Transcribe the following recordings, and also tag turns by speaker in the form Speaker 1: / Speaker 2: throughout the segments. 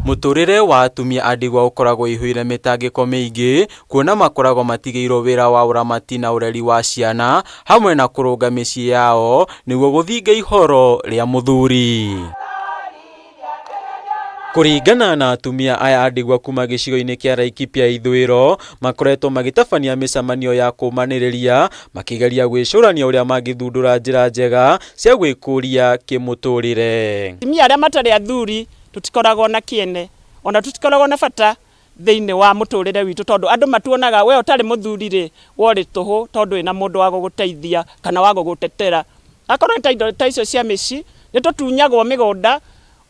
Speaker 1: Muturire wa atumia a ndigwa ukoragwo ihuire mitangiko miingi kuona makoragwo matigeirwo wira wa uramati na ureri wa ciana hamwe na kurunga micii yao niguo guthinga ihoro ria muthuri. Kuringana na atumia aya a ndigwa kuma gicigo-ini kia Laikipia ithwiro makoretwo magitabania micemanio ya kumaniriria makigeria gwicurania uria mangithundura njira njega cia gwikuria kimuturire.
Speaker 2: Atumia aria matari athuri tutikoragwo na kiene ona tutikoragwo na bata thiini wa muturire witu tondu andu matuonaga we utari muthuri ri wori tuhu tondu ina mundu wa guguteithia kana wa gugutetera. Akorwo ta icio cia mici ni tutunyagwo migunda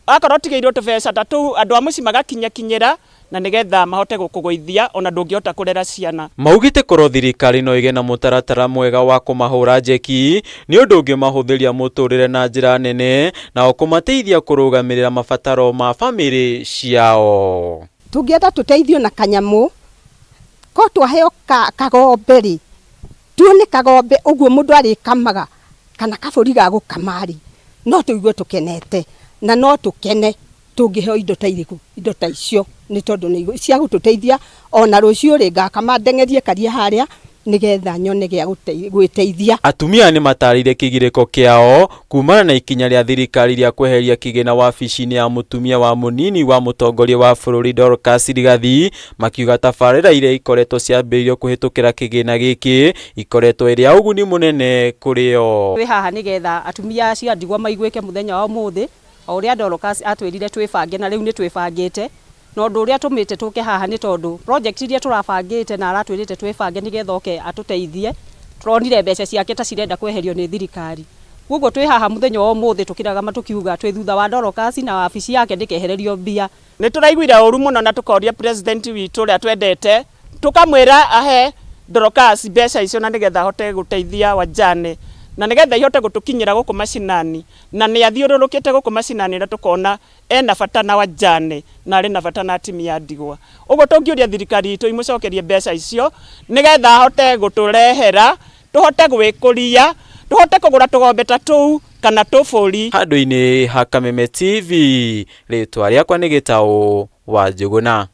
Speaker 2: akorwo tigeirwo tubeca ta tu andu a muci magakinyakinyira na nigetha mahote gukugoithia ona ndungihota kurera ciana.
Speaker 1: Maugite korwo thirikari no ige na mutaratara mwega wa kumahura njeki ni undu ungimahuthiria muturire na njira nene na kumateithia kurugamirira mabataro ma family ciao.
Speaker 3: Tungienda tuteithio na kanyamu ko twaheo kagombe ri tuone kagombe uguo mundu ari kamaga kana kaburi ga gukamari no tuigue tukenete na no tukene tungiheo indo ta iriku indo ta icio ni tondu ni cia gututeithia ona rucio ri ngakama ndengerie karia haria nigetha nyone gia gwiteithia.
Speaker 1: Atumia ni matarire kigiriko kiao kumana na ikinya ria thirikari ria kweheria kigina wabici-ini ya mutumia wa munini wa mutongoria wa bururi Dorcas Rigathi makiuga tabarira iria ikoretwo ciambiririo kuhitukira kigina giki ikoretwo iri uguni munene kurio.
Speaker 4: Wi haha nigetha atumia cia ndigwa maiguike muthenya wa umuthi o uria Dorcas atwirire twibange na riu ni twibangite no ndu uria tumite tuke haha ni tondu project iria turabangite na aratwirite twibange nigetha oke atuteithie turonire mbeca ciake ta cirenda kweherio ni thirikari. Guguo twi haha muthenya wa umuthi tukiraga matukiuga twi thutha wa Dorcas na wabici yake ndikehererio mbia.
Speaker 2: Ni turaiguira uru muno na tukoria president witu uria twendete tukamwira ahe Dorcas mbeca icio na nigetha hote guteithia wajane na nigetha ihote gutukinyira guku macinani na ni athiururukite guku macinani na tukona ena bata na wajane na ari na bata na atumia ndigwa. Uguo tungiuria thirikari itu imucokerie mbeca icio nigetha hote guturehera tuhote gwikuria tuhote kugura tugombe ta tuu kana tuburi.
Speaker 1: Handu-ini ha Kameme TV ritwa riakwa ni Gitau wa Njuguna.